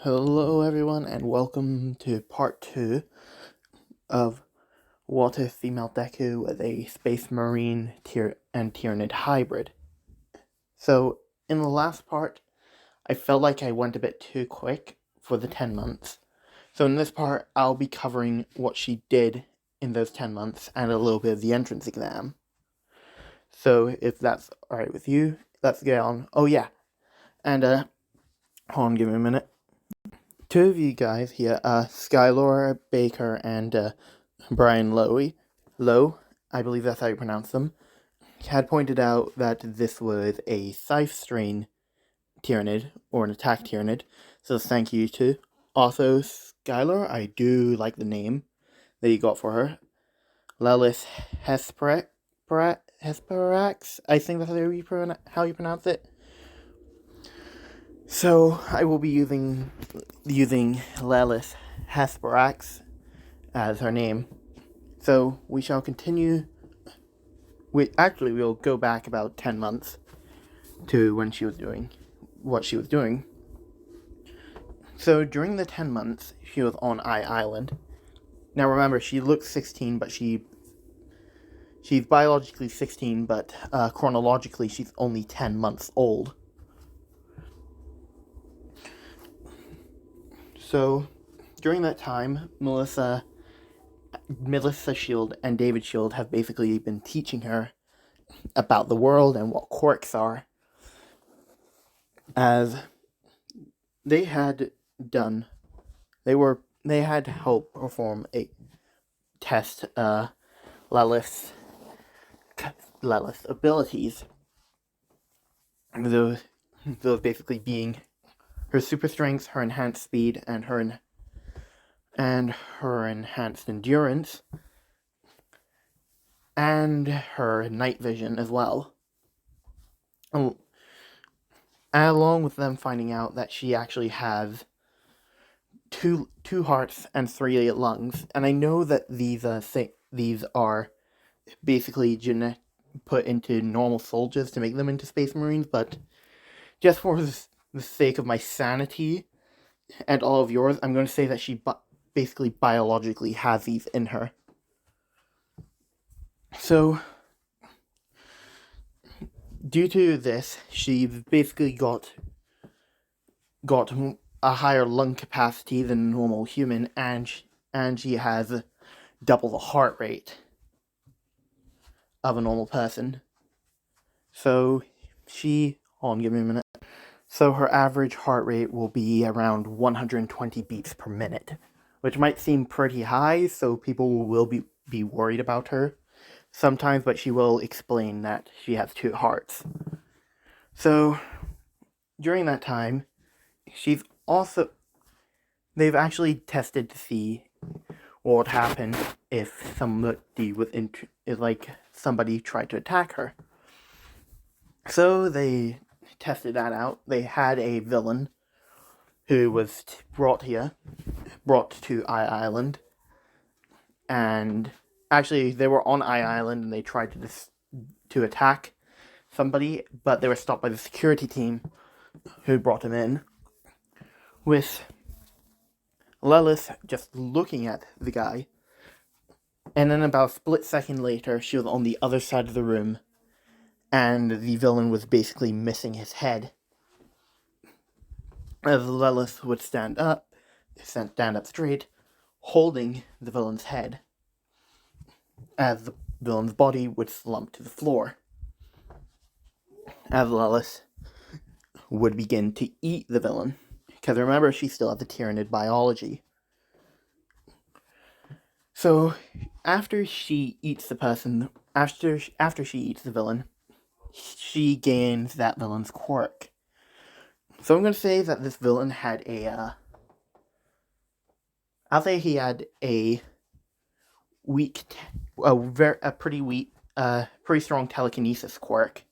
Hello, everyone, and welcome to part 2 of What If Female Deku was a Space Marine and Tyranid hybrid. So, in the last part, I felt like I went a bit too quick for the 10 months. So, in this part, I'll be covering what she did in those 10 months and a little bit of the entrance exam. So, if that's alright with you, let's get on. Oh, yeah, and, hold on, give me a minute. Two of you guys here, Skylor Baker and Brian Lowe, I believe that's how you pronounce them, had pointed out that this was a Scythe strain Tyranid, or an attack Tyranid, so thank you to. Also, Skylor, I do like the name that you got for her. Lelis Hesperax, I think that's how you pronounce it. So, I will be using Lelis Hesperax as her name. So, we shall continue. We'll go back about 10 months to when she was doing what she was doing. So, during the 10 months, she was on Island. Now, remember, she looks 16, but she's biologically 16, but chronologically, she's only 10 months old. So, during that time, Melissa Shield and David Shield have basically been teaching her about the world and what quirks are, as they had helped perform a test Lilith's abilities. Those basically being her super strength, her enhanced speed, and her enhanced endurance, and her night vision as well. Along with them finding out that she actually has two hearts and 3 lungs, and I know that these are basically put into normal soldiers to make them into Space Marines, but just for the sake of my sanity and all of yours, I'm going to say that she basically biologically has these in her. So, due to this, she's basically got a higher lung capacity than a normal human, and she has double the heart rate of a normal person. So hold on, give me a minute. So her average heart rate will be around 120 beats per minute, which might seem pretty high, so people will be worried about her sometimes, but she will explain that she has 2 hearts. So, during that time, they've actually tested to see what would happen if somebody tried to attack her. So they tested that out. They had a villain who was brought to Island, and actually they were on Island and they tried to attack somebody, but they were stopped by the security team who brought him in, with Lilith just looking at the guy, and then about a split second later, she was on the other side of the room, and the villain was basically missing his head. As Lilith would stand up straight, holding the villain's head, as the villain's body would slump to the floor, as Lilith would begin to eat the villain, because remember, she still had the Tyranid biology. So, after she eats the villain, she gains that villain's quirk. So I'm going to say that this villain had I'll say he had a pretty strong telekinesis quirk.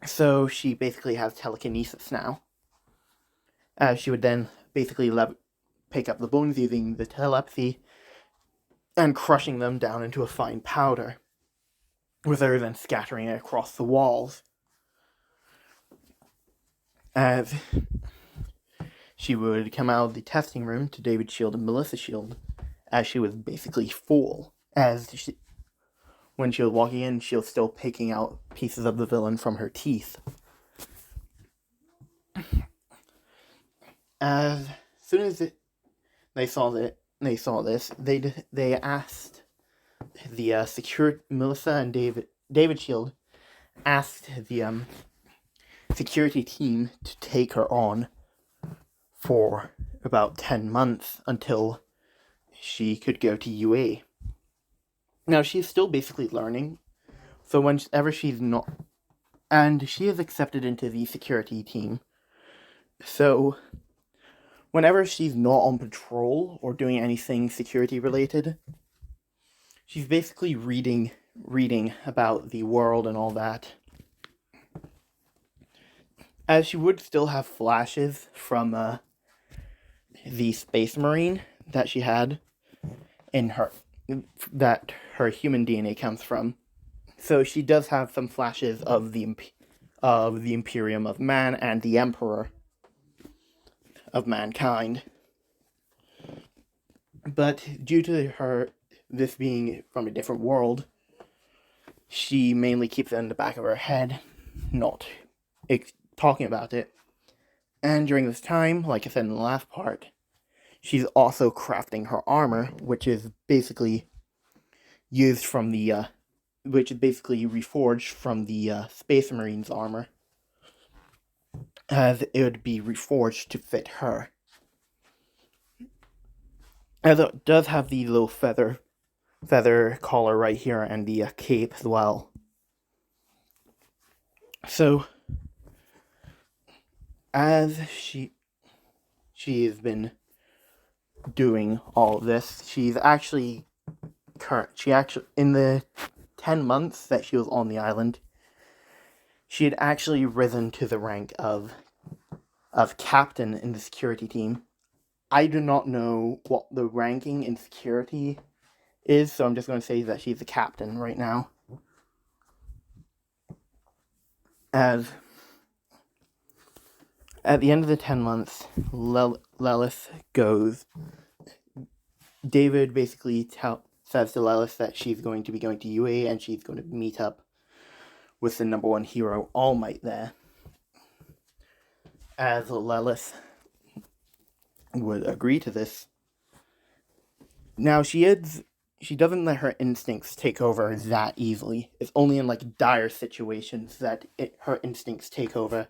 So she basically has telekinesis now. She would then basically pick up the bones using the telepathy and crushing them down into a fine powder, with her then scattering it across the walls. As she would come out of the testing room to David Shield and Melissa Shield, as she was basically full. When she was walking in, she was still picking out pieces of the villain from her teeth. As soon as they saw this, they asked the Melissa and David Shield asked the security team to take her on for about 10 months until she could go to UA. Now, she's still basically learning, so whenever she's not... And she is accepted into the security team, so whenever she's not on patrol or doing anything security related, she's basically reading about the world and all that. As she would still have flashes from the Space Marine that she had in her, that her human DNA comes from. So she does have some flashes of the Imperium of Man and the Emperor of mankind. But due to this being from a different world, she mainly keeps it in the back of her head, not talking about it. And during this time, like I said in the last part, she's also crafting her armor, which is basically reforged from the Space Marine's armor, as it would be reforged to fit her. As it does have the little feather collar right here and the cape as well. So, as she has been doing all of this, she actually in the 10 months that she was on the island, she had actually risen to the rank of captain in the security team. I do not know what the ranking in security is, so I'm just going to say that she's a captain right now. As at the end of the 10 months, Lilith goes. David basically says to Lilith that she's going to be going to UA and she's going to meet up with the number one hero, All Might, there. As Lilith would agree to this. Now, she doesn't let her instincts take over that easily. It's only in like dire situations that her instincts take over.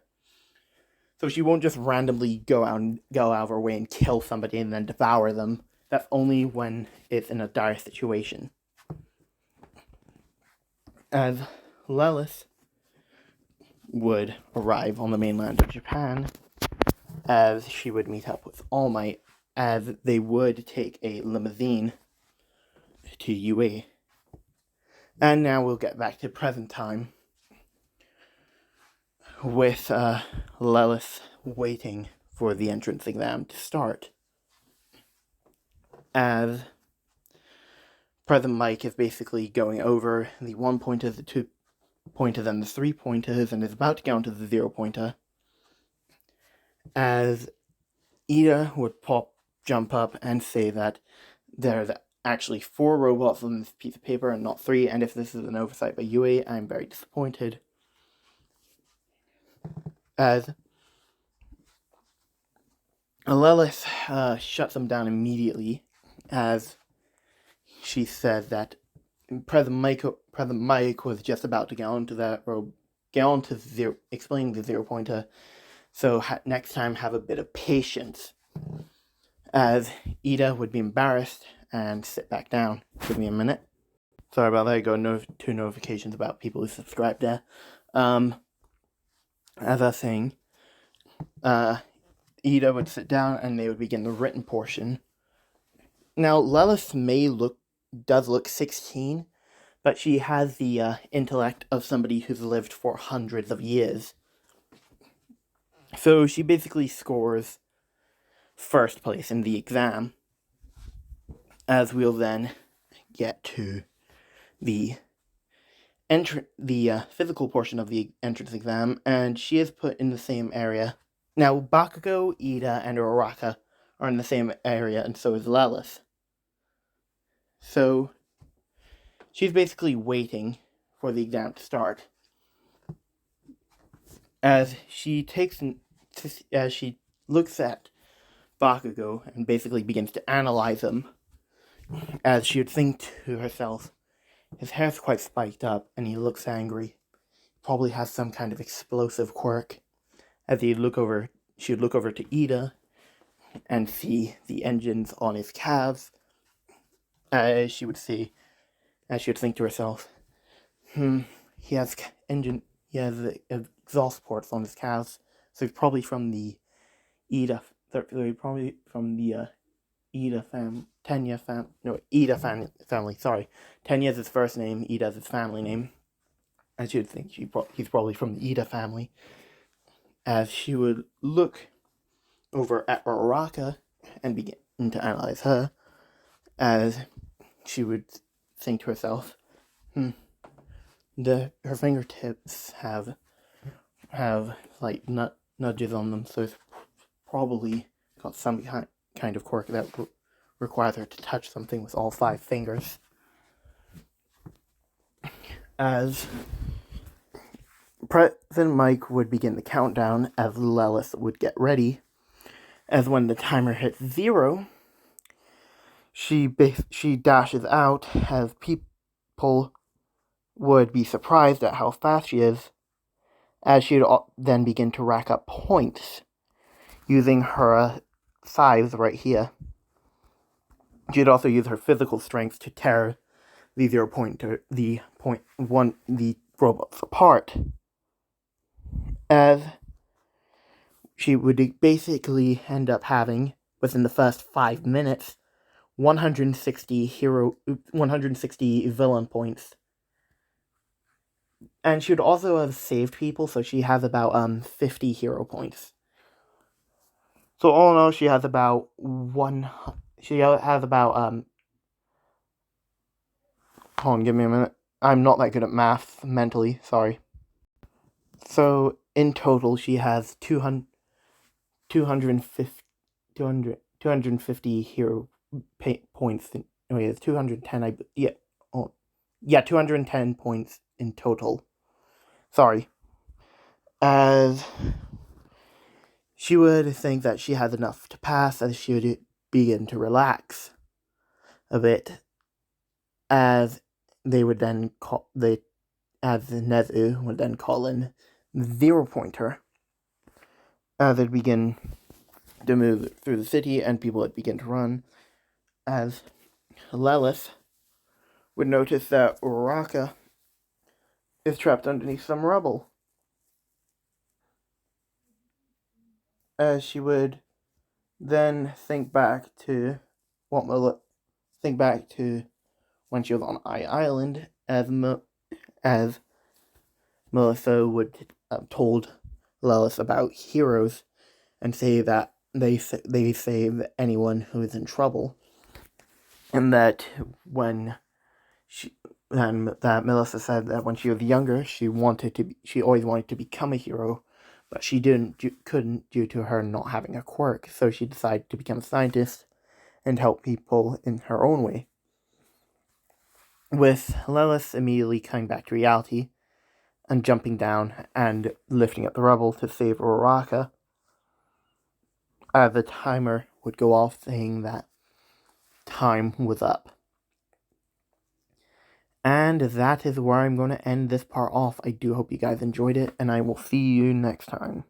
So she won't just randomly go out of her way and kill somebody and then devour them. That's only when it's in a dire situation. As Lilith would arrive on the mainland of Japan, as she would meet up with All Might, as they would take a limousine to UA. And now we'll get back to present time, with Lilith waiting for the entrance exam to start. As President Mike is basically going over the 1-pointer, the 2-pointer, and the 3-pointers, and is about to go into the 0-pointer. As Ida would jump up and say that there's actually 4 robots on this piece of paper and not 3, and if this is an oversight by UA, I'm very disappointed. As Lilith shuts them down immediately, as she said that President Mike was just about to get onto explaining the 0-pointer, so next time have a bit of patience. As Ida would be embarrassed and sit back down. Give me a minute. Sorry about that. I got 2 notifications about people who subscribed there. As I was saying, Ida would sit down and they would begin the written portion. Now, Lilith does look 16, but she has the intellect of somebody who's lived for hundreds of years. So she basically scores first place in the exam, as we'll then get to the physical portion of the entrance exam, and she is put in the same area. Now, Bakugo, Ida, and Uraraka are in the same area, and so is Lelis. So, she's basically waiting for the exam to start. As she looks at Bakugo and basically begins to analyze him, as she would think to herself, his hair's quite spiked up and he looks angry. Probably has some kind of explosive quirk. As she would look over to Ida and see the engines on his calves. As she would think to herself, he has exhaust ports on his calves, so he's probably from the Ida family. Sorry, Tenya is his first name, Ida is his family name. And she would think he's probably from the Ida family. As she would look over at Uraraka and begin to analyze her, as she would think to herself, her fingertips have like nudges on them, so it's probably got some kind of quirk that requires her to touch something with all 5 fingers. As President Mike would begin the countdown, as Lelis would get ready, as when the timer hits 0, she dashes out, as people would be surprised at how fast she is, as she would then begin to rack up points using her size right here. She'd also use her physical strength to tear the robots apart, as she would basically end up having, within the first 5 minutes, 160 villain points. And she would also have saved people, so she has about 50 hero points. So all in all, she has about hold on, give me a minute. I'm not that good at math mentally, sorry. So in total, she has 250 hero points. It's 210. 210 points in total. Sorry. As she would think that she has enough to pass, as she would begin to relax a bit, as they would then as Nezu would then call in the 0-pointer, as they'd begin to move through the city and people would begin to run, as Lelis would notice that Uraraka is trapped underneath some rubble. As she would then think back to when she was on Island, as Melissa would have told Lelis about heroes and say that they save anyone who is in trouble, and that that Melissa said that when she was younger, she always wanted to become a hero, but she couldn't due to her not having a quirk. So she decided to become a scientist and help people in her own way. With Lelis immediately coming back to reality and jumping down and lifting up the rubble to save Uraraka, the timer would go off saying that time was up. And that is where I'm going to end this part off. I do hope you guys enjoyed it, and I will see you next time.